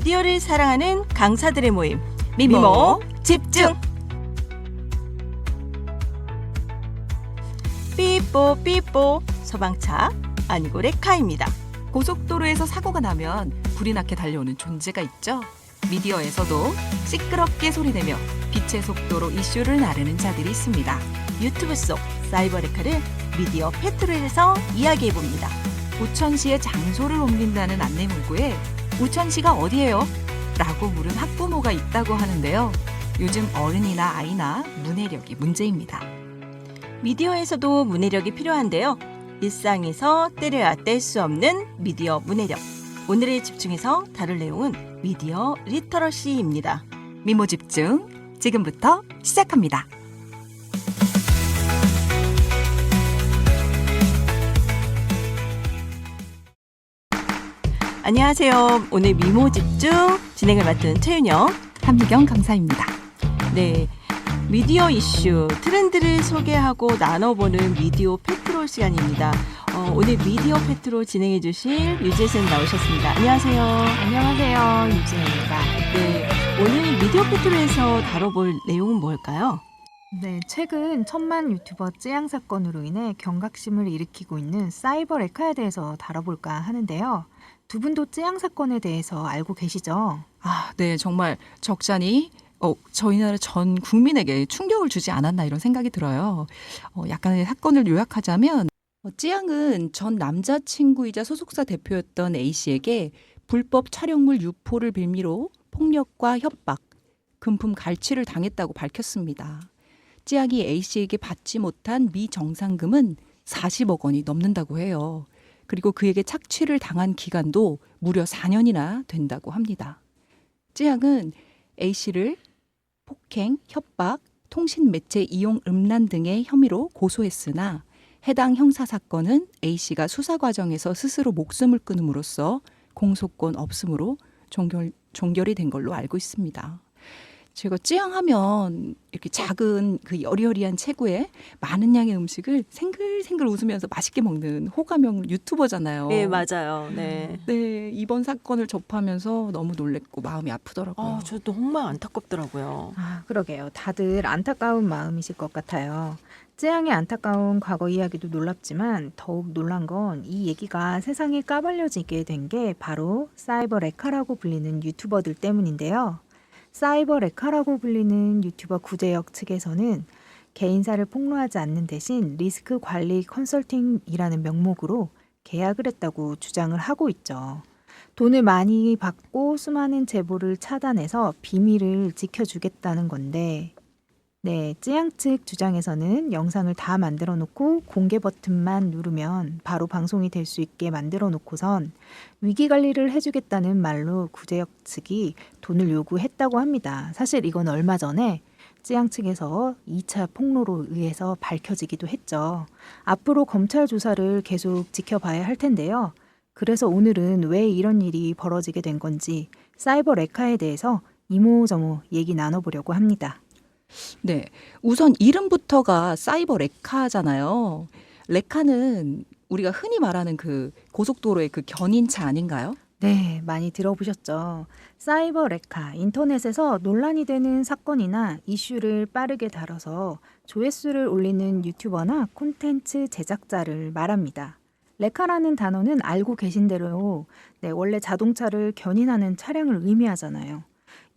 미디어를 사랑하는 강사들의 모임 미모 집중. 삐뽀 소방차 아니고 레카입니다. 고속도로에서 사고가 나면 불이 나게 달려오는 존재가 있죠. 미디어에서도 시끄럽게 소리내며 빛의 속도로 이슈를 나르는 자들이 있습니다. 유튜브 속 사이버 레카를 미디어 페트롤에서 이야기해봅니다. 우천시의 장소를 옮긴다는 안내 문구에 우천시가 어디예요? 라고 물은 학부모가 있다고 하는데요. 요즘 어른이나 아이나 문해력이 문제입니다. 미디어에서도 문해력이 필요한데요. 일상에서 때려야 뗄 수 없는 미디어 문해력. 오늘의 집중해서 다룰 내용은 미디어 리터러시입니다. 미모 집중 지금부터 시작합니다. 안녕하세요. 오늘 미모 집중 진행을 맡은 최윤영, 한미경 강사입니다. 네, 미디어 이슈, 트렌드를 소개하고 나눠보는 미디어 페트롤 시간입니다. 오늘 미디어 페트롤 진행해 주실 유지혜 쌤 나오셨습니다. 안녕하세요. 안녕하세요. 유진입니다. 네, 오늘 미디어 페트롤에서 다뤄볼 내용은 뭘까요? 네, 최근 천만 유튜버 찌양 사건으로 인해 경각심을 일으키고 있는 사이버 레카에 대해서 다뤄볼까 하는데요. 두 분도 찌양 사건에 대해서 알고 계시죠? 네, 정말 적잖이 저희 나라 전 국민에게 충격을 주지 않았나 이런 생각이 들어요. 약간의 사건을 요약하자면 찌양은 전 남자친구이자 소속사 대표였던 A씨에게 불법 촬영물 유포를 빌미로 폭력과 협박, 금품 갈취를 당했다고 밝혔습니다. 찌양이 A씨에게 받지 못한 미정상금은 40억 원이 넘는다고 해요. 그리고 그에게 착취를 당한 기간도 무려 4년이나 된다고 합니다. 찌양은 A씨를 폭행, 협박, 통신매체 이용 음란 등의 혐의로 고소했으나 해당 형사사건은 A씨가 수사 과정에서 스스로 목숨을 끊음으로써 공소권 없음으로 종결이 된 걸로 알고 있습니다. 제가 찌양하면 이렇게 작은 그 여리여리한 체구에 많은 양의 음식을 생글생글 웃으면서 맛있게 먹는 호감형 유튜버잖아요. 네, 맞아요. 네. 네, 이번 사건을 접하면서 너무 놀랬고 마음이 아프더라고요. 저 정말 안타깝더라고요. 그러게요. 다들 안타까운 마음이실 것 같아요. 찌양의 안타까운 과거 이야기도 놀랍지만 더욱 놀란 건 이 얘기가 세상에 까발려지게 된 게 바로 사이버 레카라고 불리는 유튜버들 때문인데요. 사이버 레카라고 불리는 유튜버 구제역 측에서는 개인사를 폭로하지 않는 대신 리스크 관리 컨설팅이라는 명목으로 계약을 했다고 주장을 하고 있죠. 돈을 많이 받고 수많은 제보를 차단해서 비밀을 지켜주겠다는 건데, 네, 찌양 측 주장에서는 영상을 다 만들어 놓고 공개 버튼만 누르면 바로 방송이 될 수 있게 만들어 놓고선 위기 관리를 해주겠다는 말로 구제역 측이 돈을 요구했다고 합니다. 사실 이건 얼마 전에 찌양 측에서 2차 폭로로 의해서 밝혀지기도 했죠. 앞으로 검찰 조사를 계속 지켜봐야 할 텐데요. 그래서 오늘은 왜 이런 일이 벌어지게 된 건지 사이버 레카에 대해서 이모저모 얘기 나눠보려고 합니다. 네, 우선 이름부터가 사이버 레카잖아요. 레카는 우리가 흔히 말하는 그 고속도로의 그 견인차 아닌가요? 네, 많이 들어보셨죠. 사이버 레카, 인터넷에서 논란이 되는 사건이나 이슈를 빠르게 다뤄서 조회수를 올리는 유튜버나 콘텐츠 제작자를 말합니다. 레카라는 단어는 알고 계신 대로 원래 자동차를 견인하는 차량을 의미하잖아요.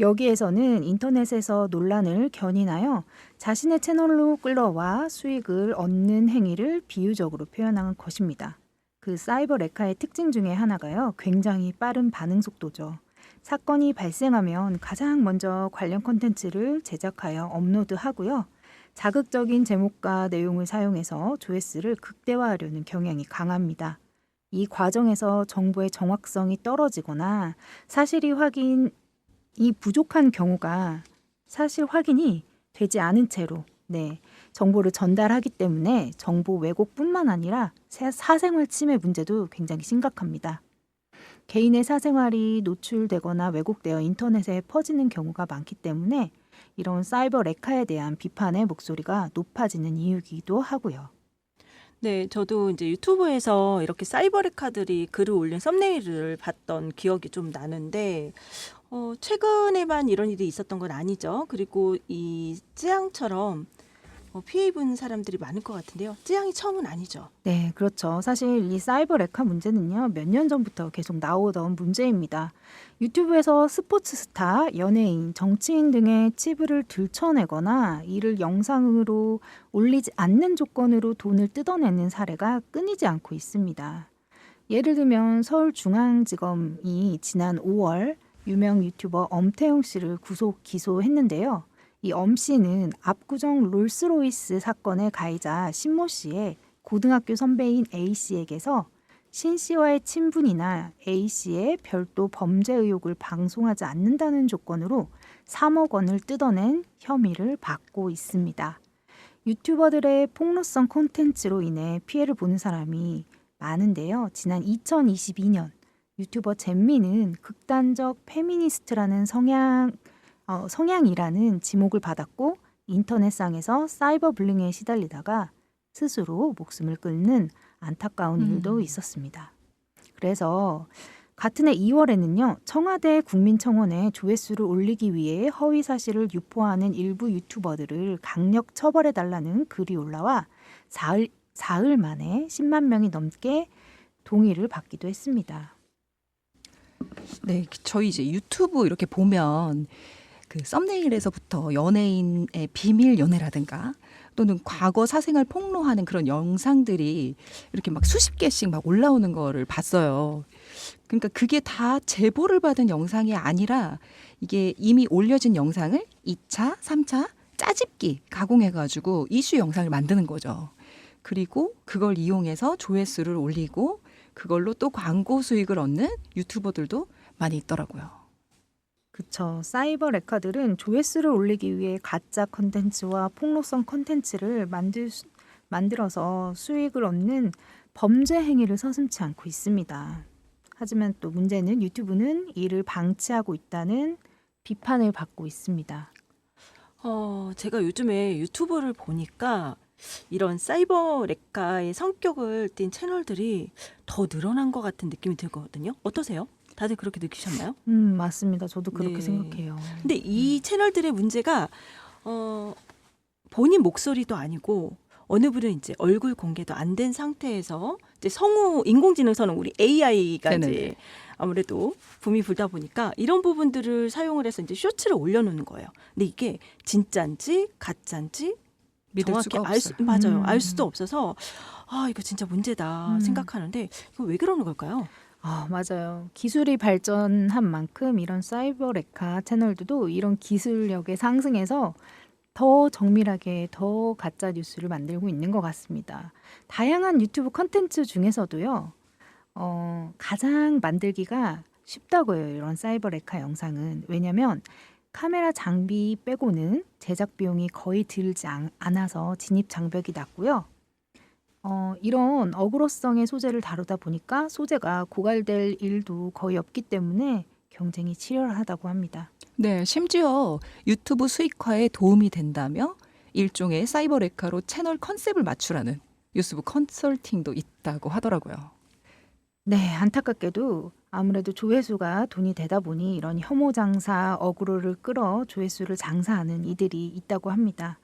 여기에서는 인터넷에서 논란을 견인하여 자신의 채널로 끌어와 수익을 얻는 행위를 비유적으로 표현한 것입니다. 그 사이버 레카의 특징 중에 하나가요. 굉장히 빠른 반응 속도죠. 사건이 발생하면 가장 먼저 관련 콘텐츠를 제작하여 업로드하고요. 자극적인 제목과 내용을 사용해서 조회수를 극대화하려는 경향이 강합니다. 이 과정에서 정보의 정확성이 떨어지거나 이 부족한 경우가 사실 확인이 되지 않은 채로 정보를 전달하기 때문에 정보 왜곡뿐만 아니라 사생활 침해 문제도 굉장히 심각합니다. 개인의 사생활이 노출되거나 왜곡되어 인터넷에 퍼지는 경우가 많기 때문에 이런 사이버 레카에 대한 비판의 목소리가 높아지는 이유이기도 하고요. 네, 저도 이제 유튜브에서 이렇게 사이버레카들이 글을 올린 썸네일을 봤던 기억이 좀 나는데, 최근에만 이런 일이 있었던 건 아니죠. 그리고 이 쯔양처럼 피해 입은 사람들이 많을 것 같은데요. 쯔양이 처음은 아니죠. 네, 그렇죠. 사실 이 사이버 레카 문제는요, 몇 년 전부터 계속 나오던 문제입니다. 유튜브에서 스포츠 스타, 연예인, 정치인 등의 치부를 들춰내거나 이를 영상으로 올리지 않는 조건으로 돈을 뜯어내는 사례가 끊이지 않고 있습니다. 예를 들면 서울중앙지검이 지난 5월 유명 유튜버 엄태웅 씨를 구속 기소했는데요. 이 엄 씨는 압구정 롤스로이스 사건의 가해자 신모 씨의 고등학교 선배인 A 씨에게서 신 씨와의 친분이나 A 씨의 별도 범죄 의혹을 방송하지 않는다는 조건으로 3억 원을 뜯어낸 혐의를 받고 있습니다. 유튜버들의 폭로성 콘텐츠로 인해 피해를 보는 사람이 많은데요. 지난 2022년 유튜버 잼미는 극단적 페미니스트라는 성향이라는 지목을 받았고 인터넷상에서 사이버 불링에 시달리다가 스스로 목숨을 끊는 안타까운 일도 있었습니다. 그래서 같은 해 2월에는요. 청와대 국민청원에 조회수를 올리기 위해 허위 사실을 유포하는 일부 유튜버들을 강력 처벌해달라는 글이 올라와 사흘 만에 10만 명이 넘게 동의를 받기도 했습니다. 네, 저희 이제 유튜브 이렇게 보면 그 썸네일에서부터 연예인의 비밀 연애라든가 또는 과거 사생활 폭로하는 그런 영상들이 이렇게 막 수십 개씩 막 올라오는 거를 봤어요. 그러니까 그게 다 제보를 받은 영상이 아니라 이게 이미 올려진 영상을 2차, 3차 짜집기 가공해가지고 이슈 영상을 만드는 거죠. 그리고 그걸 이용해서 조회수를 올리고 그걸로 또 광고 수익을 얻는 유튜버들도 많이 있더라고요. 그쵸. 사이버 레카들은 조회수를 올리기 위해 가짜 컨텐츠와 폭로성 컨텐츠를 만들어서 수익을 얻는 범죄 행위를 서슴지 않고 있습니다. 하지만 또 문제는 유튜브는 이를 방치하고 있다는 비판을 받고 있습니다. 제가 요즘에 유튜브를 보니까 이런 사이버 레카의 성격을 띤 채널들이 더 늘어난 것 같은 느낌이 들거든요. 어떠세요? 다들 그렇게 느끼셨나요? 맞습니다. 저도 그렇게 네. 생각해요. 근데 이 채널들의 문제가 본인 목소리도 아니고 어느 분은 이제 얼굴 공개도 안 된 상태에서 이제 성우 인공지능서는 우리 AI가 네네네. 이제 아무래도 붐이 불다 보니까 이런 부분들을 사용을 해서 이제 쇼츠를 올려놓는 거예요. 근데 이게 진짜인지 가짜인지 믿을 정확히 수가 알 없어요. 맞아요. 알 수도 없어서 이거 진짜 문제다 음. 생각하는데 이거 왜 그러는 걸까요? 맞아요. 기술이 발전한 만큼 이런 사이버 레카 채널들도 이런 기술력에 상승해서 더 정밀하게 더 가짜 뉴스를 만들고 있는 것 같습니다. 다양한 유튜브 컨텐츠 중에서도요. 가장 만들기가 쉽다고 해요. 이런 사이버 레카 영상은. 왜냐면 카메라 장비 빼고는 제작 비용이 거의 들지 않아서 진입 장벽이 낮고요. 이런 어그로성의 소재를 다루다 보니까 소재가 고갈될 일도 거의 없기 때문에 경쟁이 치열하다고 합니다. 네, 심지어 유튜브 수익화에 도움이 된다며 일종의 사이버 레카로 채널 컨셉을 맞추라는 유튜브 컨설팅도 있다고 하더라고요. 네, 안타깝게도 아무래도 조회수가 돈이 되다 보니 이런 혐오 장사, 어그로를 끌어 조회수를 장사하는 이들이 있다고 합니다.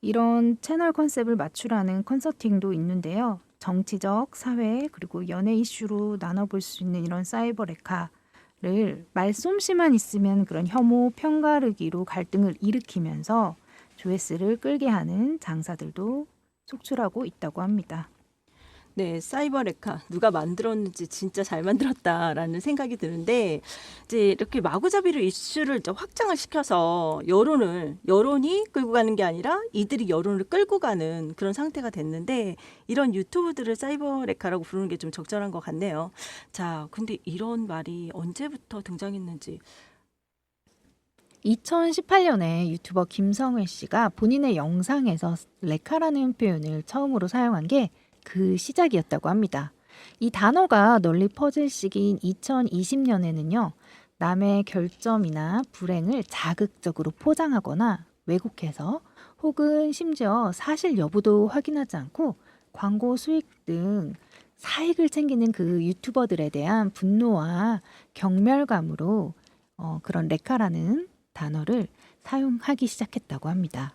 이런 채널 컨셉을 맞추라는 컨설팅도 있는데요. 정치적, 사회, 그리고 연예 이슈로 나눠볼 수 있는 이런 사이버 레카를 말솜씨만 있으면 그런 혐오, 편가르기로 갈등을 일으키면서 조회수를 끌게 하는 장사들도 속출하고 있다고 합니다. 네, 사이버 레카 누가 만들었는지 진짜 잘 만들었다라는 생각이 드는데 이제 이렇게 마구잡이로 이슈를 이제 확장을 시켜서 여론이 끌고 가는 게 아니라 이들이 여론을 끌고 가는 그런 상태가 됐는데 이런 유튜브들을 사이버 레카라고 부르는 게 좀 적절한 것 같네요. 자, 근데 이런 말이 언제부터 등장했는지 2018년에 유튜버 김성회 씨가 본인의 영상에서 레카라는 표현을 처음으로 사용한 게 그 시작이었다고 합니다. 이 단어가 널리 퍼질 시기인 2020년에는요. 남의 결점이나 불행을 자극적으로 포장하거나 왜곡해서 혹은 심지어 사실 여부도 확인하지 않고 광고 수익 등 사익을 챙기는 그 유튜버들에 대한 분노와 경멸감으로 그런 레카라는 단어를 사용하기 시작했다고 합니다.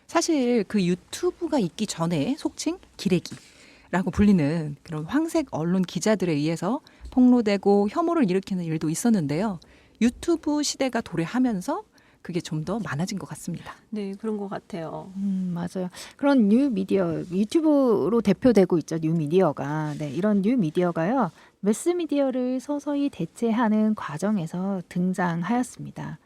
사실 그 유튜브가 있기 전에 속칭 기레기라고 불리는 그런 황색 언론 기자들에 의해서 폭로되고 혐오를 일으키는 일도 있었는데요. 유튜브 시대가 도래하면서 그게 좀 더 많아진 것 같습니다. 네, 그런 것 같아요. 맞아요. 그런 뉴미디어, 유튜브로 대표되고 있죠. 뉴미디어가. 네, 이런 뉴미디어가요. 매스미디어를 서서히 대체하는 과정에서 등장하였습니다.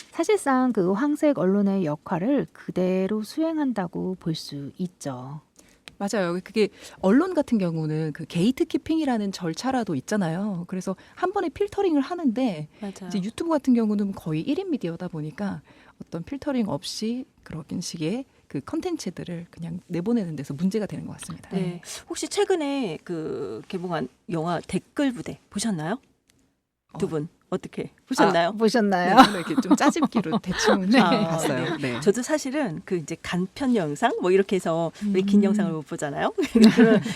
사실상 그 황색 언론의 역할을 그대로 수행한다고 볼 수 있죠. 맞아요. 그게 언론 같은 경우는 그 게이트키핑이라는 절차라도 있잖아요. 그래서 한 번에 필터링을 하는데 맞아요. 이제 유튜브 같은 경우는 거의 1인 미디어다 보니까 어떤 필터링 없이 그런 식의 그 컨텐츠들을 그냥 내보내는 데서 문제가 되는 것 같습니다. 네. 혹시 최근에 그 개봉한 영화 댓글 부대 보셨나요? 두 분 어떻게 보셨나요? 보셨나요? 네, 저는 이렇게 좀 짜집기로 대충 네. 봤어요. 네. 저도 사실은 그 이제 간편 영상 뭐 이렇게 해서 왜 긴 영상을 못 보잖아요.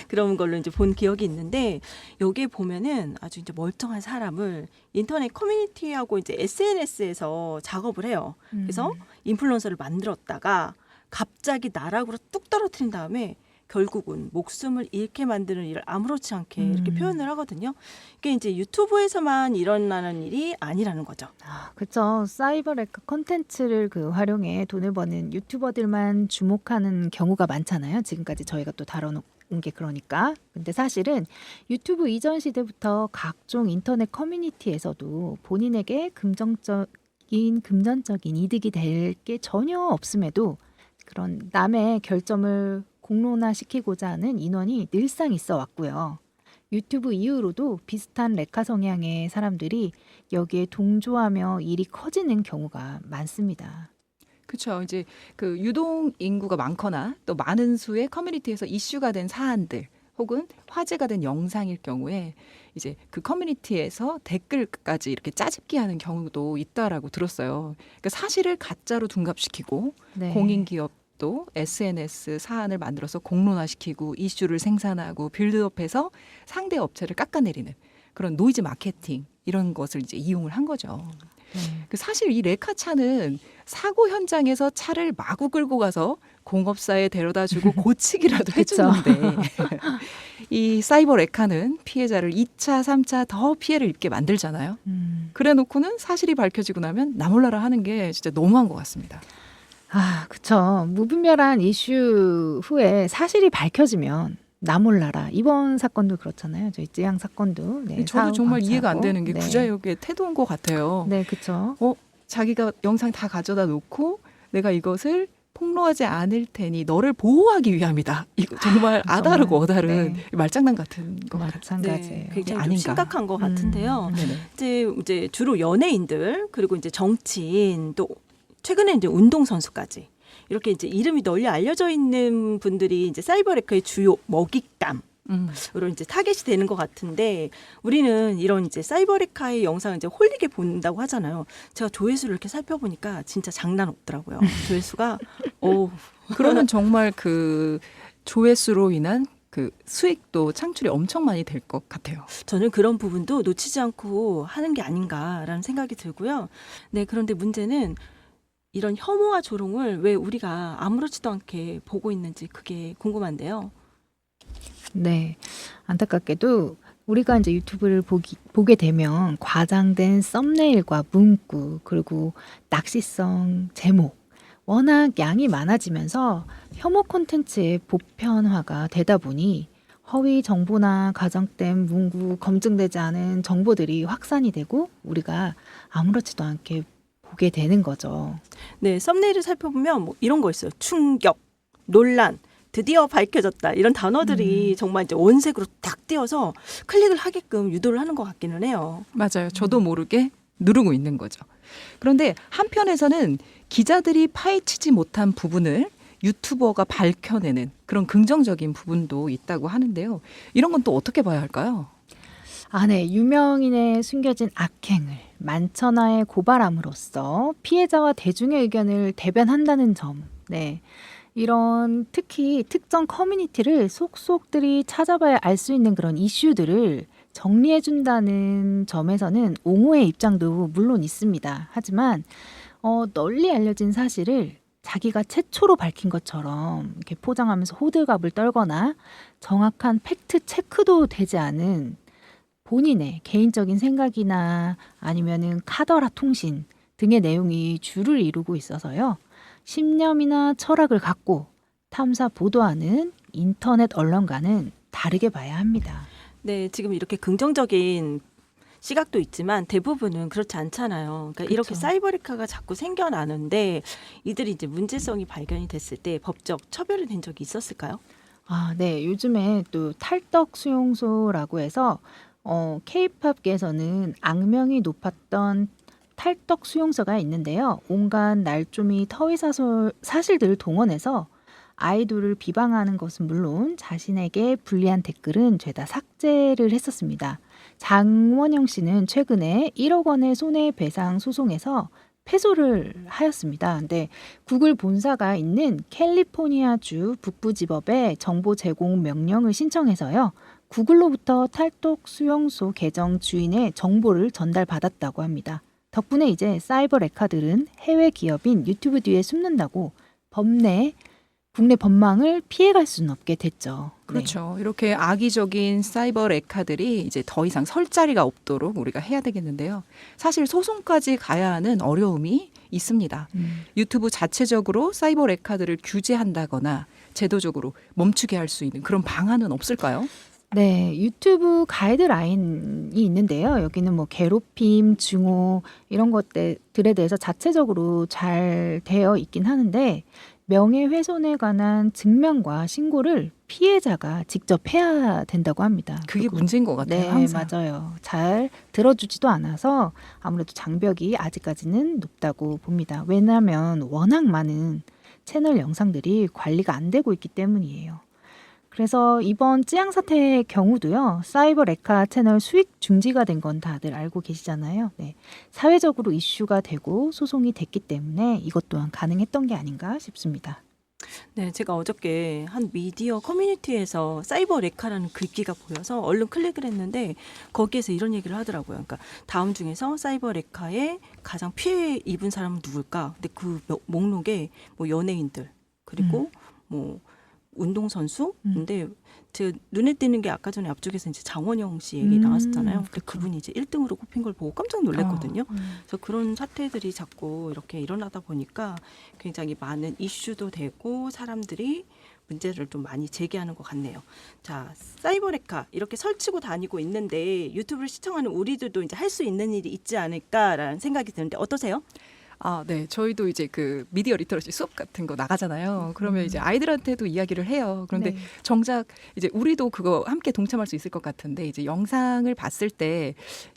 그런 걸로 이제 본 기억이 있는데 여기에 보면은 아주 이제 멀쩡한 사람을 인터넷 커뮤니티하고 이제 SNS에서 작업을 해요. 그래서 인플루언서를 만들었다가 갑자기 나락으로 뚝 떨어뜨린 다음에 결국은 목숨을 잃게 만드는 일을 아무렇지 않게 이렇게 표현을 하거든요. 이게 이제 유튜브에서만 일어나는 일이 아니라는 거죠. 그렇죠. 사이버레카 콘텐츠를 그 활용해 돈을 버는 유튜버들만 주목하는 경우가 많잖아요. 지금까지 저희가 또 다뤄놓은 게 그러니까. 근데 사실은 유튜브 이전 시대부터 각종 인터넷 커뮤니티에서도 본인에게 금전적인 이득이 될 게 전혀 없음에도 그런 남의 결점을 공론화시키고자 하는 인원이 늘상 있어 왔고요. 유튜브 이후로도 비슷한 레카 성향의 사람들이 여기에 동조하며 일이 커지는 경우가 많습니다. 그렇죠. 이제 그 유동 인구가 많거나 또 많은 수의 커뮤니티에서 이슈가 된 사안들 혹은 화제가 된 영상일 경우에 이제 그 커뮤니티에서 댓글까지 이렇게 짜집기하는 경우도 있다라고 들었어요. 그러니까 사실을 가짜로 둔갑시키고 네. 공인기업도 SNS 사안을 만들어서 공론화시키고 이슈를 생산하고 빌드업해서 상대 업체를 깎아내리는 그런 노이즈 마케팅 이런 것을 이제 이용을 한 거죠. 네. 그 사실 이 레카차는 사고 현장에서 차를 마구 끌고 가서 공업사에 데려다주고 고치기라도 그쵸. 해주는데 이 사이버 레카는 피해자를 2차, 3차 더 피해를 입게 만들잖아요. 그래놓고는 사실이 밝혀지고 나면 나몰라라 하는 게 진짜 너무한 것 같습니다. 그쵸. 무분별한 이슈 후에 사실이 밝혀지면 나몰라라. 이번 사건도 그렇잖아요. 저희 쯔양 사건도. 네, 저도 사후 정말 감사하고. 이해가 안 되는 게 네. 구자역의 태도인 것 같아요. 네, 그쵸. 자기가 영상 다 가져다 놓고 내가 이것을 폭로하지 않을 테니 너를 보호하기 위함이다. 이거 정말 아다르고 정말, 어다른 네. 말장난 같은 것 같아요. 마찬가지예요. 굉장히 좀 아닌가. 심각한 것 같은데요. 네네. 이제 주로 연예인들 그리고 이제 정치인 또 최근에 이제 운동선수까지 이렇게 이제 이름이 널리 알려져 있는 분들이 이제 사이버레카의 주요 먹잇감으로 이제 타겟이 되는 것 같은데 우리는 이런 이제 사이버레카의 영상을 이제 홀리게 본다고 하잖아요. 제가 조회수를 이렇게 살펴보니까 진짜 장난 없더라고요. 조회수가 그러면 정말 그 조회수로 인한 그 수익도 창출이 엄청 많이 될 것 같아요. 저는 그런 부분도 놓치지 않고 하는 게 아닌가라는 생각이 들고요. 네, 그런데 문제는 이런 혐오와 조롱을 왜 우리가 아무렇지도 않게 보고 있는지 그게 궁금한데요. 네. 안타깝게도 우리가 이제 유튜브를 보게 되면 과장된 썸네일과 문구 그리고 낚시성 제목 워낙 양이 많아지면서 혐오 콘텐츠의 보편화가 되다 보니 허위 정보나 가정된 문구 검증되지 않은 정보들이 확산이 되고 우리가 아무렇지도 않게 보게 되는 거죠. 네, 썸네일을 살펴보면 뭐 이런 거 있어요. 충격, 논란, 드디어 밝혀졌다. 이런 단어들이 정말 이제 원색으로 딱 띄어서 클릭을 하게끔 유도를 하는 것 같기는 해요. 맞아요. 저도 모르게 누르고 있는 거죠. 그런데 한편에서는 기자들이 파헤치지 못한 부분을 유튜버가 밝혀내는 그런 긍정적인 부분도 있다고 하는데요. 이런 건 또 어떻게 봐야 할까요? 네. 유명인의 숨겨진 악행을 만천하에 고발함으로써 피해자와 대중의 의견을 대변한다는 점. 네. 이런 특히 특정 커뮤니티를 속속들이 찾아봐야 알 수 있는 그런 이슈들을 정리해준다는 점에서는 옹호의 입장도 물론 있습니다. 하지만 널리 알려진 사실을 자기가 최초로 밝힌 것처럼 이렇게 포장하면서 호들갑을 떨거나 정확한 팩트 체크도 되지 않은 본인의 개인적인 생각이나 아니면은 카더라 통신 등의 내용이 주를 이루고 있어서요. 신념이나 철학을 갖고 탐사 보도하는 인터넷 언론과는 다르게 봐야 합니다. 네, 지금 이렇게 긍정적인 시각도 있지만 대부분은 그렇지 않잖아요. 그러니까 이렇게 그쵸. 사이버레카가 자꾸 생겨나는데 이들이 이제 문제성이 발견이 됐을 때 법적 처벌이 된 적이 있었을까요? 아, 네. 요즘에 또 탈덕 수용소라고 해서 K-팝계에서는 악명이 높았던 탈덕 수용소가 있는데요. 온갖 날조미 터위 사실들을 동원해서 아이돌을 비방하는 것은 물론 자신에게 불리한 댓글은 죄다 삭제를 했었습니다. 장원영 씨는 최근에 1억 원의 손해배상 소송에서 패소를 하였습니다. 근데 구글 본사가 있는 캘리포니아주 북부지법에 정보 제공 명령을 신청해서요. 구글로부터 탈덕 수용소 계정 주인의 정보를 전달받았다고 합니다. 덕분에 이제 사이버 레카들은 해외 기업인 유튜브 뒤에 숨는다고 국내 법망을 피해갈 수는 없게 됐죠. 네. 그렇죠. 이렇게 악의적인 사이버 레카들이 이제 더 이상 설 자리가 없도록 우리가 해야 되겠는데요. 사실 소송까지 가야 하는 어려움이 있습니다. 유튜브 자체적으로 사이버 레카들을 규제한다거나 제도적으로 멈추게 할 수 있는 그런 방안은 없을까요? 네, 유튜브 가이드라인이 있는데요. 여기는 뭐 괴롭힘, 증오 이런 것들에 대해서 자체적으로 잘 되어 있긴 하는데 명예훼손에 관한 증명과 신고를 피해자가 직접 해야 된다고 합니다. 그게 그리고 문제인 것 같아요. 네, 항상. 맞아요. 잘 들어주지도 않아서 아무래도 장벽이 아직까지는 높다고 봅니다. 왜냐하면 워낙 많은 채널 영상들이 관리가 안 되고 있기 때문이에요. 그래서 이번 찌양 사태의 경우도요. 사이버 레카 채널 수익 중지가 된 건 다들 알고 계시잖아요. 네. 사회적으로 이슈가 되고 소송이 됐기 때문에 이것 또한 가능했던 게 아닌가 싶습니다. 네, 제가 어저께 한 미디어 커뮤니티에서 사이버 레카라는 글귀가 보여서 얼른 클릭을 했는데 거기에서 이런 얘기를 하더라고요. 그러니까 다음 중에서 사이버 레카에 가장 피해 입은 사람은 누굴까? 근데 그 목록에 뭐 연예인들 그리고 뭐 운동선수? 근데 제 눈에 띄는 게 아까 전에 앞쪽에서 이제 장원영 씨 얘기 나왔었잖아요. 근데 그렇죠. 그분이 이제 1등으로 꼽힌 걸 보고 깜짝 놀랐거든요. 그래서 그런 사태들이 자꾸 이렇게 일어나다 보니까 굉장히 많은 이슈도 되고 사람들이 문제를 좀 많이 제기하는 것 같네요. 자, 사이버레카 이렇게 설치고 다니고 있는데 유튜브를 시청하는 우리들도 이제 할 수 있는 일이 있지 않을까라는 생각이 드는데 어떠세요? 아, 네. 저희도 이제 그 미디어 리터러시 수업 같은 거 나가잖아요. 그러면 이제 아이들한테도 이야기를 해요. 그런데 네. 정작 이제 우리도 그거 함께 동참할 수 있을 것 같은데 이제 영상을 봤을 때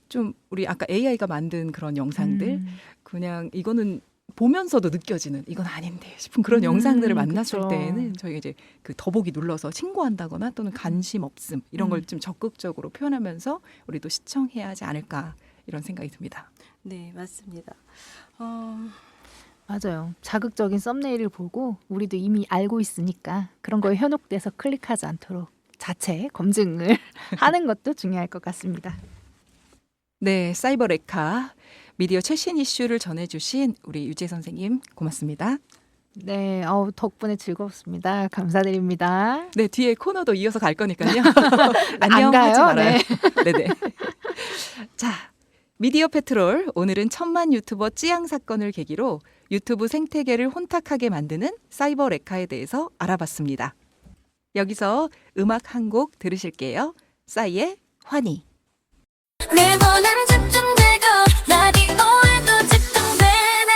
좀 우리 아까 AI가 만든 그런 영상들 그냥 이거는 보면서도 느껴지는 이건 아닌데 싶은 그런 영상들을 만났을 그쵸. 때에는 저희가 이제 그 더보기 눌러서 신고한다거나 또는 관심 없음 이런 걸 좀 적극적으로 표현하면서 우리도 시청해야 하지 않을까 이런 생각이 듭니다. 네, 맞습니다. 맞아요. 자극적인 썸네일을 보고 우리도 이미 알고 있으니까 그런 거에 현혹돼서 클릭하지 않도록 자체 검증을 하는 것도 중요할 것 같습니다. 네, 사이버 레카 미디어 최신 이슈를 전해주신 우리 유재 선생님 고맙습니다. 네, 덕분에 즐거웠습니다. 감사드립니다. 네, 뒤에 코너도 이어서 갈 거니까요. 안 안녕 가요? 하지 말아요. 네. 네네. 자, 미디어 페트롤 오늘은 1000만 유튜버 찌양 사건을 계기로 유튜브 생태계를 혼탁하게 만드는 사이버 레카에 대해서 알아봤습니다. 여기서 음악 한 곡 들으실게요. 싸이의 환희. 내 번호는 집중되고 라디오에도 집중되네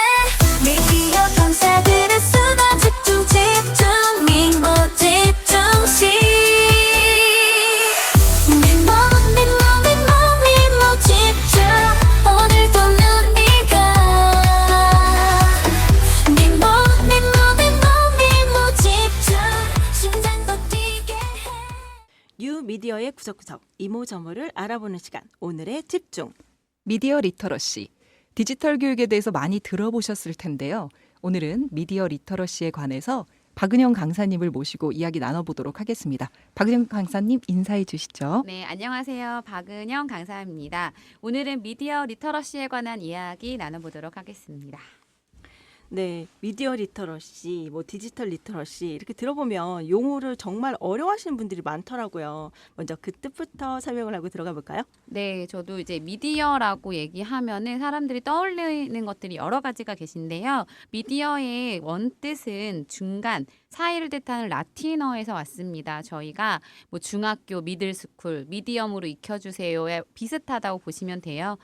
미디어 강사들의 수다 집중 미모 집중시 미모 집중 오늘도 눈이가 미모 집중 심장도 뛰게 해 뉴 미디어의 구석구석 이모저모를 알아보는 시간 오늘의 집중. 미디어 리터러시. 디지털 교육에 대해서 많이 들어보셨을 텐데요. 오늘은 미디어 리터러시에 관해서 박은영 강사님을 모시고 이야기 나눠보도록 하겠습니다. 박은영 강사님 인사해 주시죠. 네, 안녕하세요. 박은영 강사입니다. 오늘은 미디어 리터러시에 관한 이야기 나눠보도록 하겠습니다. 네, 미디어 리터러시, 뭐 디지털 리터러시 이렇게 들어보면 용어를 정말 어려워하시는 분들이 많더라고요. 먼저 그 뜻부터 설명을 하고 들어가 볼까요? 네, 저도 이제 미디어라고 얘기하면은 사람들이 떠올리는 것들이 여러 가지가 계신데요. 미디어의 원뜻은 중간, 사이를 뜻하는 라틴어에서 왔습니다. 저희가 뭐 중학교 미들스쿨, 미디엄으로 익혀주세요에 비슷하다고 보시면 돼요.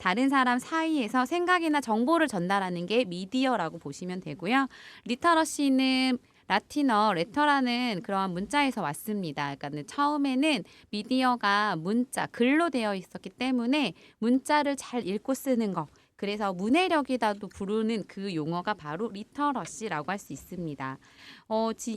다른 사람 사이에서 생각이나 정보를 전달하는 게 미디어라고 보시면 되고요. 리터러시는 라틴어 레터라는 그러한 문자에서 왔습니다. 그러니까 처음에는 미디어가 문자, 글로 되어 있었기 때문에 문자를 잘 읽고 쓰는 거. 그래서 문해력이다도 부르는 그 용어가 바로 리터러시라고 할 수 있습니다.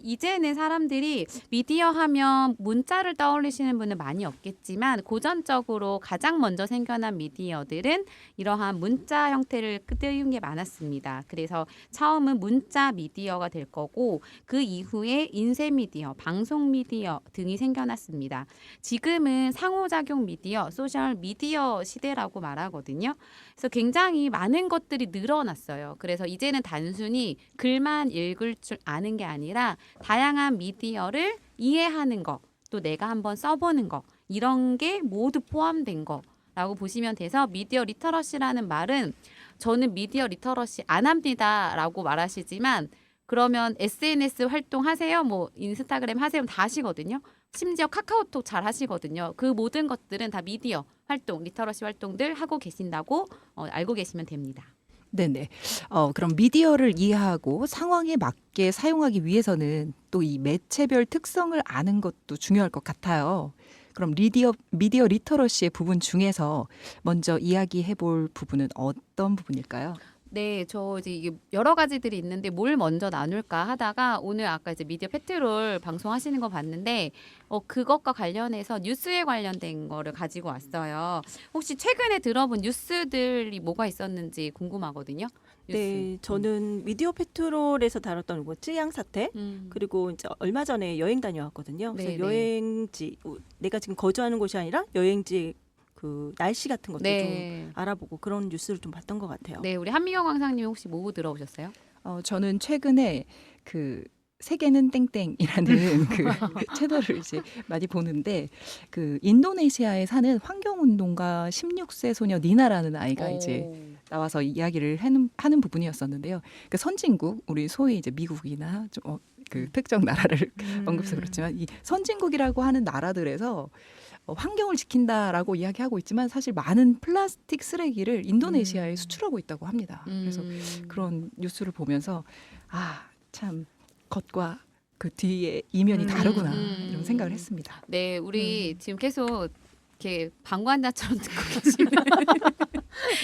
이제는 사람들이 미디어 하면 문자를 떠올리시는 분은 많이 없겠지만 고전적으로 가장 먼저 생겨난 미디어들은 이러한 문자 형태를 띄운 게 많았습니다. 그래서 처음은 문자 미디어가 될 거고 그 이후에 인쇄 미디어, 방송 미디어 등이 생겨났습니다. 지금은 상호작용 미디어, 소셜 미디어 시대라고 말하거든요. 그래서 굉장히 많은 것들이 늘어났어요. 그래서 이제는 단순히 글만 읽을 줄 아는 게 아니라 다양한 미디어를 이해하는 거, 또 내가 한번 써보는 거, 이런 게 모두 포함된 거라고 보시면 돼서 미디어 리터러시라는 말은 저는 미디어 리터러시 안 합니다라고 말하시지만 그러면 SNS 활동하세요? 뭐 인스타그램 하세요? 다 하시거든요. 심지어 카카오톡 잘 하시거든요. 그 모든 것들은 다 미디어 활동, 리터러시 활동들 하고 계신다고 알고 계시면 됩니다. 네네. 그럼 미디어를 이해하고 상황에 맞게 사용하기 위해서는 또 이 매체별 특성을 아는 것도 중요할 것 같아요. 그럼 미디어 리터러시의 부분 중에서 먼저 이야기해 볼 부분은 어떤 부분일까요? 네, 저 이제 이게 여러 가지들이 있는데 뭘 먼저 나눌까 하다가 오늘 아까 이제 미디어 페트롤 방송하시는 거 봤는데 그것과 관련해서 뉴스에 관련된 거를 가지고 왔어요. 혹시 최근에 들어본 뉴스들이 뭐가 있었는지 궁금하거든요. 뉴스. 네, 저는 미디어 페트롤에서 다뤘던 뭐 쯔양 사태 그리고 이제 얼마 전에 여행 다녀왔거든요. 그래서 네네. 여행지 내가 지금 거주하는 곳이 아니라 여행지 그 날씨 같은 것도 네. 좀 알아보고 그런 뉴스를 좀 봤던 것 같아요. 네, 우리 한미경 강사님 혹시 뭐 들어보셨어요? 저는 최근에 그 세계는 땡땡이라는 그 채널을 이제 많이 보는데 그 인도네시아에 사는 환경운동가 16세 소녀 니나라는 아이가 이제 나와서 이야기를 하는 부분이었었는데요. 그 선진국, 우리 소위 이제 미국이나 좀 그 특정 나라를 언급해서 그렇지만 이 선진국이라고 하는 나라들에서 환경을 지킨다라고 이야기하고 있지만 사실 많은 플라스틱 쓰레기를 인도네시아에 수출하고 있다고 합니다. 그래서 그런 뉴스를 보면서 참 겉과 그 뒤에 이면이 다르구나 이런 생각을 했습니다. 네, 우리 지금 계속 이렇게 방관자처럼 듣고 계시는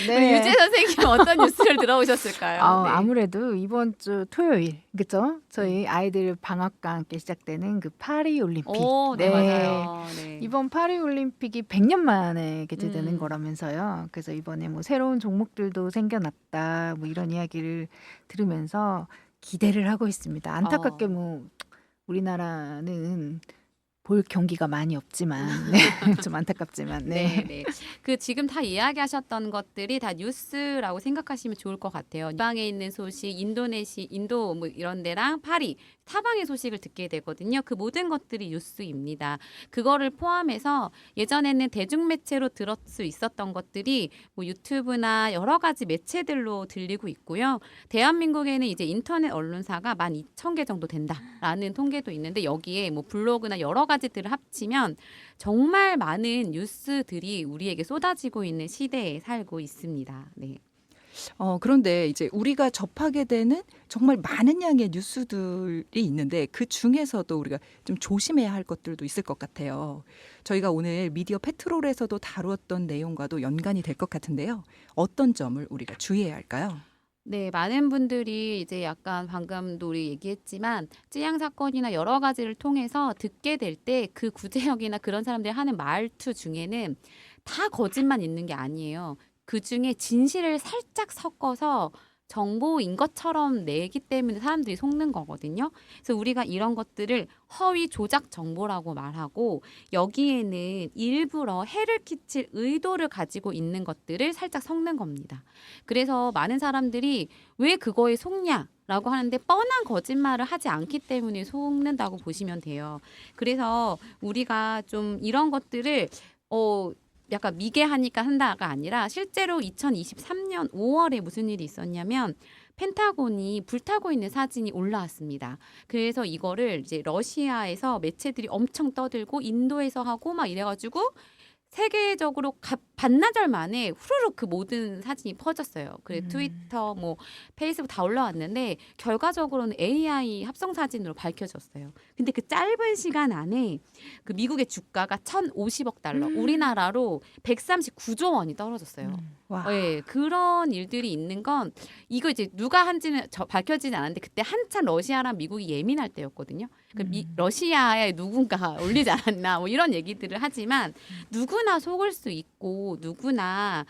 우리 유재 선생님 어떤 뉴스를 들어오셨을까요? 네. 아무래도 이번 주 토요일, 그죠? 저희 아이들 방학과 함께 시작되는 그 파리 올림픽. 네, 맞아요. 네. 이번 파리 올림픽이 100년 만에 개최되는 음. 거라면서요. 그래서 이번에 뭐 새로운 종목들도 생겨났다. 뭐 이런 이야기를 들으면서 기대를 하고 있습니다. 안타깝게 뭐 우리나라는 볼 경기가 많이 없지만 좀 안타깝지만 네, 네. 그 지금 다 이야기하셨던 것들이 다 뉴스라고 생각하시면 좋을 것 같아요. 지방에 있는 소식, 인도 뭐 이런 데랑 파리, 타방의 소식을 듣게 되거든요. 그 모든 것들이 뉴스입니다. 그거를 포함해서 예전에는 대중매체로 들을 수 있었던 것들이 뭐 유튜브나 여러 가지 매체들로 들리고 있고요. 대한민국에는 이제 인터넷 언론사가 12,000개 정도 된다라는 통계도 있는데 여기에 뭐 블로그나 여러 가지들을 합치면 정말 많은 뉴스들이 우리에게 쏟아지고 있는 시대에 살고 있습니다. 네. 그런데 이제 우리가 접하게 되는 정말 많은 양의 뉴스들이 있는데 그 중에서도 우리가 좀 조심해야 할 것들도 있을 것 같아요. 저희가 오늘 미디어 페트롤에서도 다루었던 내용과도 연관이 될 것 같은데요. 어떤 점을 우리가 주의해야 할까요? 네, 많은 분들이 이제 약간 방금도 우리 얘기했지만 찌양 사건이나 여러 가지를 통해서 듣게 될 때 그 구제역이나 그런 사람들이 하는 말투 중에는 다 거짓만 있는 게 아니에요. 그 중에 진실을 살짝 섞어서 정보인 것처럼 내기 때문에 사람들이 속는 거거든요. 그래서 우리가 이런 것들을 허위 조작 정보라고 말하고 여기에는 일부러 해를 끼칠 의도를 가지고 있는 것들을 살짝 섞는 겁니다. 그래서 많은 사람들이 왜 그거에 속냐라고 하는데 뻔한 거짓말을 하지 않기 때문에 속는다고 보시면 돼요. 그래서 우리가 좀 이런 것들을 약간 미개하니까 한다가 아니라 실제로 2023년 5월에 무슨 일이 있었냐면 펜타곤이 불타고 있는 사진이 올라왔습니다. 그래서 이거를 이제 러시아에서 매체들이 엄청 떠들고 인도에서 하고 막 이래가지고 세계적으로 반나절 만에 후루룩 그 모든 사진이 퍼졌어요. 그래 트위터, 뭐 페이스북 다 올라왔는데 결과적으로는 AI 합성 사진으로 밝혀졌어요. 근데 그 짧은 시간 안에 그 미국의 주가가 1,050억 달러, 우리나라로 139조 원이 떨어졌어요. 와. 예, 그런 일들이 있는 건 이거 이제 누가 한지는 밝혀지지 않았는데 그때 한참 러시아랑 미국이 예민할 때였거든요. 러시아에 누군가 올리지 않았나 뭐 이런 얘기들을 하지만 누구나 속을 수 있고 누구나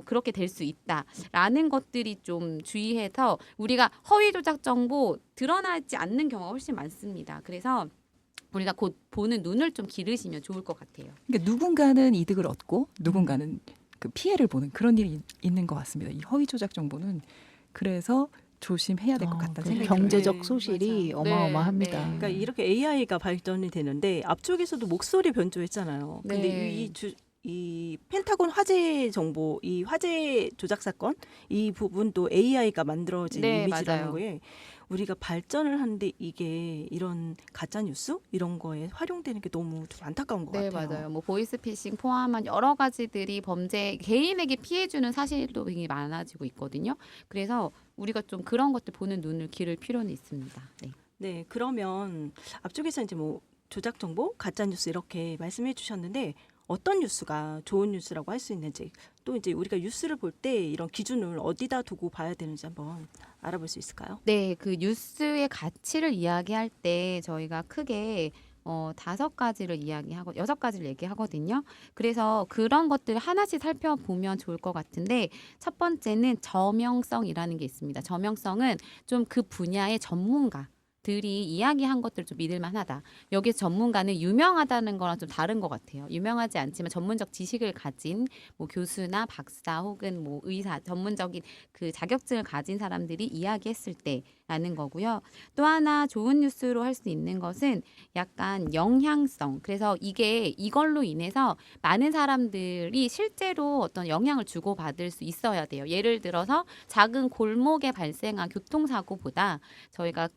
그렇게 될 수 있다라는 것들이 좀 주의해서 우리가 허위 조작 정보 드러나지 않는 경우가 훨씬 많습니다. 그래서 우리가 곧 보는 눈을 좀 기르시면 좋을 것 같아요. 그러니까 누군가는 이득을 얻고 누군가는 그 피해를 보는 그런 일이 있는 것 같습니다. 이 허위 조작 정보는 그래서 조심해야 될 것 같다는 그 생각이 경제적 들어요. 소실이 네, 어마어마합니다. 네. 그러니까 이렇게 AI가 발전이 되는데 앞쪽에서도 목소리 변조했잖아요. 근데 네. 이 펜타곤 화재 정보, 이 화재 조작 사건 이 부분도 AI가 만들어진 네, 이미지라는 맞아요. 거에 우리가 발전을 하는데 이게 이런 가짜 뉴스 이런 거에 활용되는 게 너무 좀 안타까운 것 네, 같아요. 맞아요. 뭐 보이스피싱 포함한 여러 가지들이 범죄 개인에게 피해 주는 사실도 굉장히 많아지고 있거든요. 그래서 우리가 좀 그런 것들 보는 눈을 기를 필요는 있습니다. 네. 네, 그러면 앞쪽에서 이제 뭐 조작 정보, 가짜 뉴스 이렇게 말씀해 주셨는데 어떤 뉴스가 좋은 뉴스라고 할 수 있는지 또 이제 우리가 뉴스를 볼 때 이런 기준을 어디다 두고 봐야 되는지 한번 알아볼 수 있을까요? 네, 그 뉴스의 가치를 이야기할 때 저희가 크게 5가지를 이야기하고 6가지를 얘기하거든요. 그래서 그런 것들 하나씩 살펴보면 좋을 것 같은데 첫 번째는 저명성이라는 게 있습니다. 저명성은 좀 그 분야의 전문가들이 이야기한 것들 좀 믿을 만하다. 여기서 전문가는 유명하다는 거랑 좀 다른 것 같아요. 유명하지 않지만 전문적 지식을 가진 뭐 교수나 박사 혹은 뭐 의사 전문적인 그 자격증을 가진 사람들이 이야기했을 때라는 거고요. 또 하나 좋은 뉴스로 할 수 있는 것은 약간 영향성. 그래서 이걸로 인해서 많은 사람들이 실제로 어떤 영향을 주고받을 수 있어야 돼요. 예를 들어서 작은 골목에 발생한 교통사고보다 저희가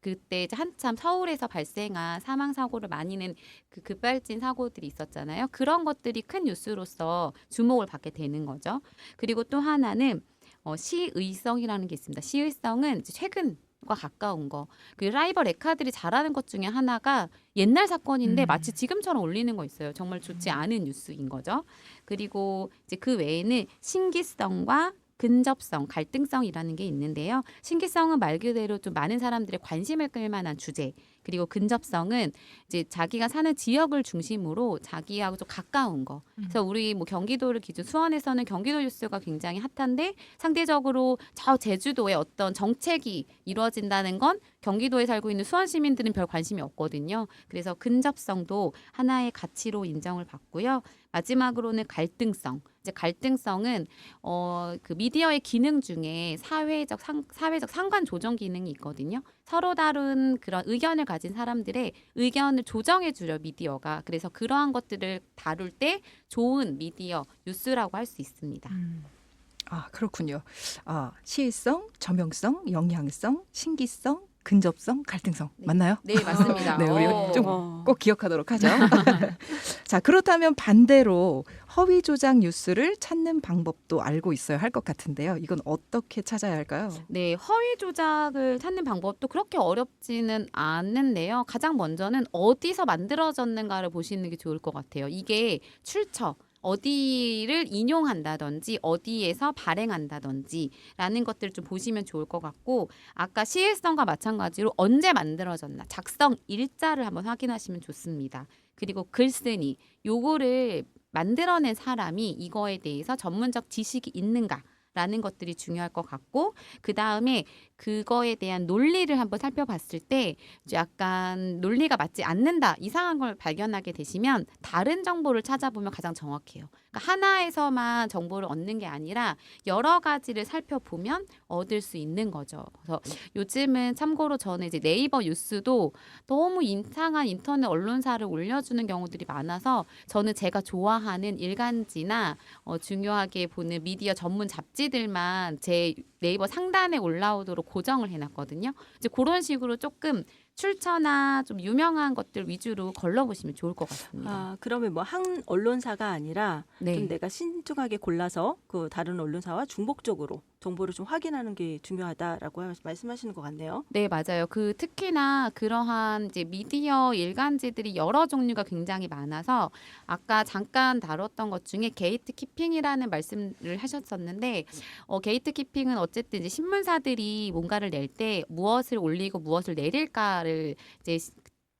그때 이제 한참 서울에서 발생한 사망 사고를 많이 낸 그 급발진 사고들이 있었잖아요. 그런 것들이 큰 뉴스로서 주목을 받게 되는 거죠. 그리고 또 하나는 시의성이라는 게 있습니다. 시의성은 이제 최근과 가까운 거. 그 라이벌 레카들이 잘하는 것 중에 하나가 옛날 사건인데 마치 지금처럼 올리는 거 있어요. 정말 좋지 않은 뉴스인 거죠. 그리고 이제 그 외에는 신기성과 근접성, 갈등성이라는 게 있는데요. 신기성은 말 그대로 좀 많은 사람들의 관심을 끌 만한 주제. 그리고 근접성은 이제 자기가 사는 지역을 중심으로 자기하고 좀 가까운 거. 그래서 우리 뭐 경기도를 기준 수원에서는 경기도 뉴스가 굉장히 핫한데 상대적으로 저 제주도에 어떤 정책이 이루어진다는 건 경기도에 살고 있는 수원 시민들은 별 관심이 없거든요. 그래서 근접성도 하나의 가치로 인정을 받고요. 마지막으로는 갈등성. 이제 갈등성은 그 미디어의 기능 중에 사회적 상관 조정 기능이 있거든요. 서로 다른 그런 의견을 가진 사람들의 의견을 조정해 주려 미디어가. 그래서 그러한 것들을 다룰 때 좋은 미디어 뉴스라고 할 수 있습니다. 아, 그렇군요. 시의성, 저명성, 영향성, 신기성, 근접성, 갈등성. 네. 맞나요? 네, 맞습니다. 네, 우리 오. 좀 꼭 기억하도록 하죠. 자, 그렇다면 반대로 허위 조작 뉴스를 찾는 방법도 알고 있어야 할 것 같은데요. 이건 어떻게 찾아야 할까요? 네, 허위 조작을 찾는 방법도 그렇게 어렵지는 않는데요. 가장 먼저는 어디서 만들어졌는가를 보시는 게 좋을 것 같아요. 이게 출처, 어디를 인용한다든지 어디에서 발행한다든지 라는 것들을 좀 보시면 좋을 것 같고 아까 시일성과 마찬가지로 언제 만들어졌나 작성 일자를 한번 확인하시면 좋습니다. 그리고 글쓰니 요거를 만들어낸 사람이 이거에 대해서 전문적 지식이 있는가 라는 것들이 중요할 것 같고, 그 다음에 그거에 대한 논리를 한번 살펴봤을 때 이제 약간 논리가 맞지 않는다, 이상한 걸 발견하게 되시면 다른 정보를 찾아보면 가장 정확해요. 그러니까 하나에서만 정보를 얻는 게 아니라 여러 가지를 살펴보면 얻을 수 있는 거죠. 그래서 요즘은 참고로 저는 이제 네이버 뉴스도 너무 이상한 인터넷 언론사를 올려주는 경우들이 많아서 저는 제가 좋아하는 일간지나 중요하게 보는 미디어 전문 잡지들만 제 네이버 상단에 올라오도록 고정을 해놨거든요. 이제 그런 식으로 조금 출처나 좀 유명한 것들 위주로 걸러보시면 좋을 것 같습니다. 아, 그러면 뭐 한 언론사가 아니라 네. 좀 내가 신중하게 골라서 그 다른 언론사와 중복적으로 정보를 좀 확인하는 게 중요하다라고 말씀하시는 것 같네요. 네, 맞아요. 특히나 그러한 이제 미디어 일간지들이 여러 종류가 굉장히 많아서 아까 잠깐 다뤘던 것 중에 게이트 키핑이라는 말씀을 하셨었는데, 게이트 키핑은 어쨌든 이제 신문사들이 뭔가를 낼 때 무엇을 올리고 무엇을 내릴까를 이제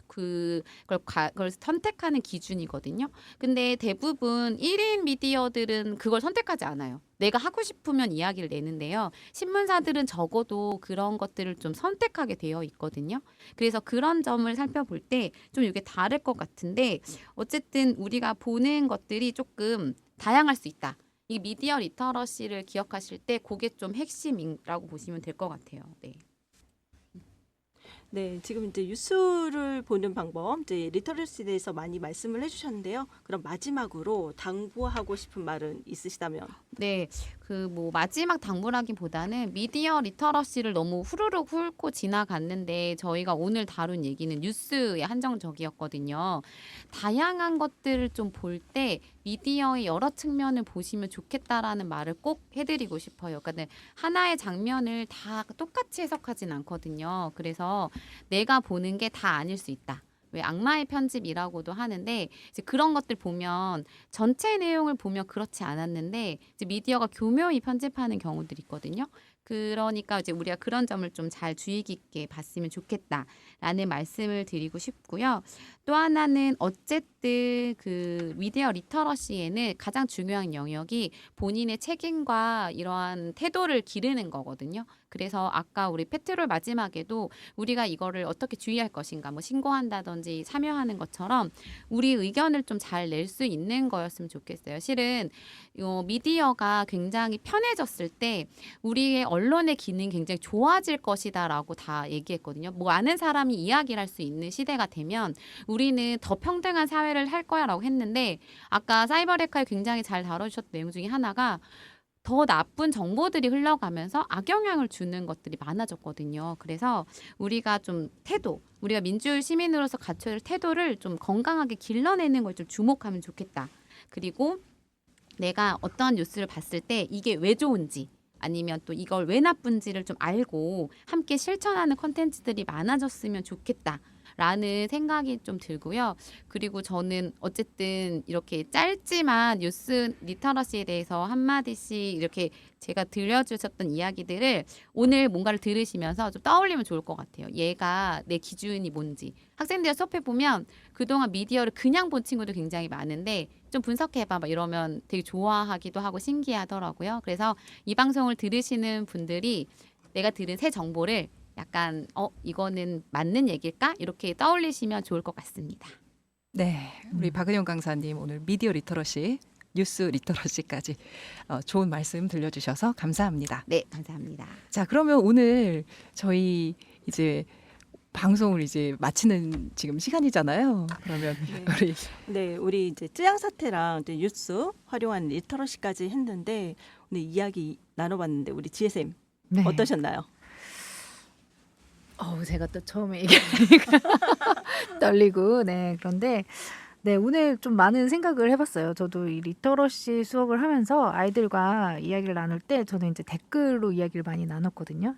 그걸 선택하는 기준이거든요. 근데 대부분 1인 미디어들은 그걸 선택하지 않아요. 내가 하고 싶으면 이야기를 내는데요. 신문사들은 적어도 그런 것들을 좀 선택하게 되어 있거든요. 그래서 그런 점을 살펴볼 때 좀 이게 다를 것 같은데, 어쨌든 우리가 보는 것들이 조금 다양할 수 있다. 이 미디어 리터러시를 기억하실 때 그게 좀 핵심이라고 보시면 될 것 같아요. 네. 네, 지금 이제 뉴스를 보는 방법, 이제 리터러시에 대해서 많이 말씀을 해주셨는데요. 그럼 마지막으로 당부하고 싶은 말은 있으시다면? 네, 마지막 당부라기보다는 미디어 리터러시를 너무 후루룩 훑고 지나갔는데 저희가 오늘 다룬 얘기는 뉴스에 한정적이었거든요. 다양한 것들을 좀 볼 때 미디어의 여러 측면을 보시면 좋겠다라는 말을 꼭 해드리고 싶어요. 그러니까 하나의 장면을 다 똑같이 해석하진 않거든요. 그래서 내가 보는 게 다 아닐 수 있다. 왜 악마의 편집이라고도 하는데 이제 그런 것들 보면 전체 내용을 보면 그렇지 않았는데 이제 미디어가 교묘히 편집하는 경우들이 있거든요. 그러니까 이제 우리가 그런 점을 좀 잘 주의 깊게 봤으면 좋겠다라는 말씀을 드리고 싶고요. 또 하나는 어쨌든 그 미디어 리터러시에는 가장 중요한 영역이 본인의 책임과 이러한 태도를 기르는 거거든요. 그래서 아까 우리 페트롤 마지막에도 우리가 이거를 어떻게 주의할 것인가, 뭐 신고한다든지 참여하는 것처럼 우리 의견을 좀 잘 낼 수 있는 거였으면 좋겠어요. 실은 미디어가 굉장히 편해졌을 때 우리의 언론의 기능이 굉장히 좋아질 것이다라고 다 얘기했거든요. 뭐 아는 사람이 이야기를 할 수 있는 시대가 되면 우리는 더 평등한 사회를 할 거야라고 했는데, 아까 사이버레카에 굉장히 잘 다뤄주셨던 내용 중에 하나가 더 나쁜 정보들이 흘러가면서 악영향을 주는 것들이 많아졌거든요. 그래서 우리가 좀 우리가 민주주의 시민으로서 갖춰야 할 태도를 좀 건강하게 길러내는 걸 좀 주목하면 좋겠다. 그리고 내가 어떠한 뉴스를 봤을 때 이게 왜 좋은지, 아니면 또 이걸 왜 나쁜지를 좀 알고 함께 실천하는 콘텐츠들이 많아졌으면 좋겠다라는 생각이 좀 들고요. 그리고 저는 어쨌든 이렇게 짧지만 뉴스 리터러시에 대해서 한마디씩 이렇게 제가 들려주셨던 이야기들을 오늘 뭔가를 들으시면서 좀 떠올리면 좋을 것 같아요. 얘가 내 기준이 뭔지. 학생들 수업해보면 그동안 미디어를 그냥 본 친구도 굉장히 많은데 좀 분석해봐 막 이러면 되게 좋아하기도 하고 신기하더라고요. 그래서 이 방송을 들으시는 분들이 내가 들은 새 정보를 약간 이거는 맞는 얘기일까? 이렇게 떠올리시면 좋을 것 같습니다. 네, 우리 박은영 강사님 오늘 미디어 리터러시, 뉴스 리터러시까지 좋은 말씀 들려주셔서 감사합니다. 네, 감사합니다. 자, 그러면 오늘 저희 이제 방송을 이제 마치는 지금 시간이잖아요. 그러면 우리 이제 쯔양 사태랑 이제 뉴스 활용한 리터러시까지 했는데 오늘 이야기 나눠봤는데 우리 지혜쌤 네. 어떠셨나요? 제가 또 처음에 얘기하니까 떨리고, 그런데 오늘 좀 많은 생각을 해봤어요. 저도 이 리터러시 수업을 하면서 아이들과 이야기를 나눌 때 저는 이제 댓글로 이야기를 많이 나눴거든요.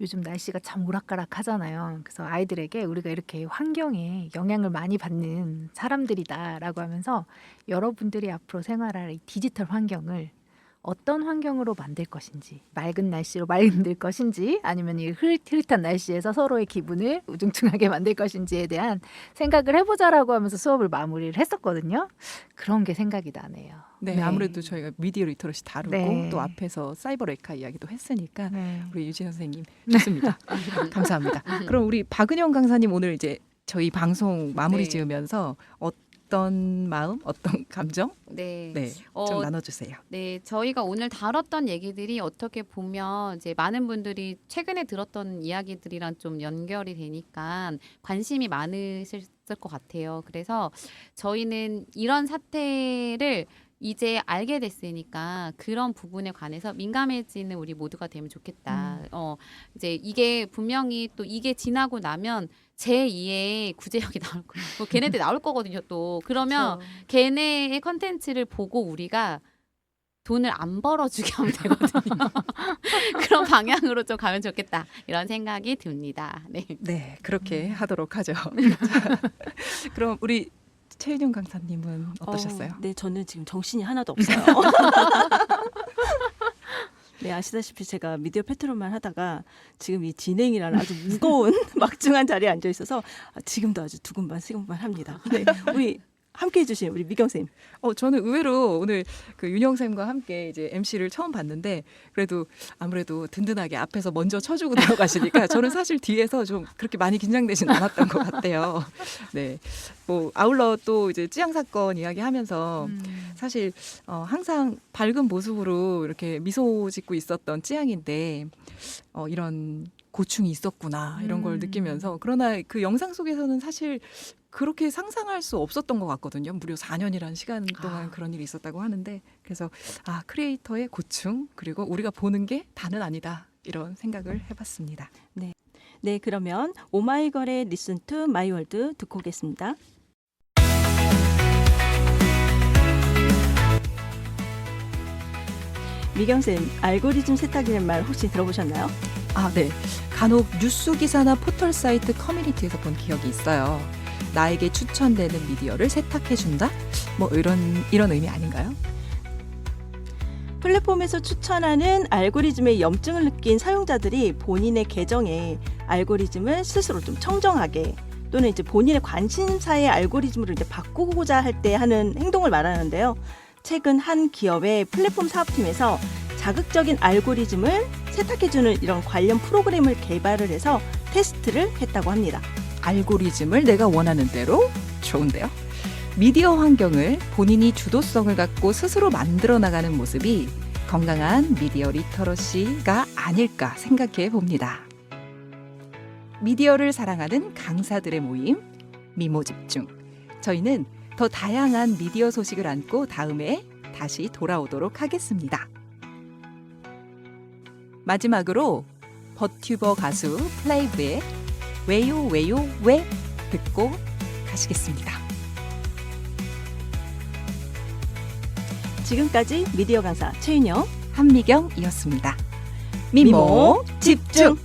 요즘 날씨가 참 오락가락 하잖아요. 그래서 아이들에게 우리가 이렇게 환경에 영향을 많이 받는 사람들이다라고 하면서 여러분들이 앞으로 생활할 이 디지털 환경을 어떤 환경으로 만들 것인지, 맑은 날씨로 만들 것인지, 아니면 이 흐릿흐릿한 날씨에서 서로의 기분을 우중충하게 만들 것인지에 대한 생각을 해보자라고 하면서 수업을 마무리를 했었거든요. 그런 게 생각이 나네요. 네, 아무래도 저희가 미디어 리터러시 다루고 네. 또 앞에서 사이버 레카 이야기도 했으니까 네. 우리 유진 선생님 좋습니다. 감사합니다. 그럼 우리 박은영 강사님 오늘 이제 저희 방송 마무리 네. 지으면서 어떤 마음, 어떤 감정, 네. 네, 좀 나눠주세요. 네, 저희가 오늘 다뤘던 얘기들이 어떻게 보면 이제 많은 분들이 최근에 들었던 이야기들이랑 좀 연결이 되니까 관심이 많으실 것 같아요. 그래서 저희는 이런 사태를 이제 알게 됐으니까 그런 부분에 관해서 민감해지는 우리 모두가 되면 좋겠다. 이제 이게 분명히 또 이게 지나고 나면 제2의 구제역이 나올 거예요. 뭐 걔네들 나올 거거든요. 또 그러면 걔네의 컨텐츠를 보고 우리가 돈을 안 벌어주게 하면 되거든요. 그런 방향으로 좀 가면 좋겠다. 이런 생각이 듭니다. 네. 네, 그렇게 하도록 하죠. 자, 그럼 우리 최윤영 강사님은 어떠셨어요? 네, 저는 지금 정신이 하나도 없어요. 네, 아시다시피 제가 미디어 패트론만 하다가 지금 이 진행이라는 아주 무거운 막중한 자리에 앉아 있어서 지금도 아주 두근반시근반 합니다. 네, 우리 함께 해주신 우리 미경 쌤. 저는 의외로 오늘 그 윤영 쌤과 함께 이제 MC를 처음 봤는데 그래도 아무래도 든든하게 앞에서 먼저 쳐주고 들어가시니까 저는 사실 뒤에서 좀 그렇게 많이 긴장되진 않았던 것 같아요. 네, 뭐 아울러 또 이제 찌양 사건 이야기하면서 사실 항상 밝은 모습으로 이렇게 미소 짓고 있었던 찌양인데 이런 고충이 있었구나 이런 걸 느끼면서 그러나 그 영상 속에서는 사실 그렇게 상상할 수 없었던 것 같거든요. 무려 4년이라는 시간 동안 그런 일이 있었다고 하는데 그래서 크리에이터의 고충 그리고 우리가 보는 게 다는 아니다 이런 생각을 해봤습니다. 네, 그러면 오마이걸의 Listen to My World 듣고 오겠습니다. 미경 쌤, 알고리즘 세탁이라는 말 혹시 들어보셨나요? 네. 간혹 뉴스 기사나 포털 사이트 커뮤니티에서 본 기억이 있어요. 나에게 추천되는 미디어를 세탁해준다? 뭐 이런 의미 아닌가요? 플랫폼에서 추천하는 알고리즘의 염증을 느낀 사용자들이 본인의 계정에 알고리즘을 스스로 좀 청정하게 또는 이제 본인의 관심사의 알고리즘으로 이제 바꾸고자 할 때 하는 행동을 말하는데요. 최근 한 기업의 플랫폼 사업팀에서 자극적인 알고리즘을 세탁해주는 이런 관련 프로그램을 개발을 해서 테스트를 했다고 합니다. 알고리즘을 내가 원하는 대로? 좋은데요? 미디어 환경을 본인이 주도성을 갖고 스스로 만들어 나가는 모습이 건강한 미디어 리터러시가 아닐까 생각해 봅니다. 미디어를 사랑하는 강사들의 모임, 미모집중. 저희는 더 다양한 미디어 소식을 안고 다음에 다시 돌아오도록 하겠습니다. 마지막으로 버튜버 가수 플레이브의 왜요 왜요 왜 듣고 가시겠습니다. 지금까지 미디어 강사 최윤영, 한미경이었습니다. 미모 집중!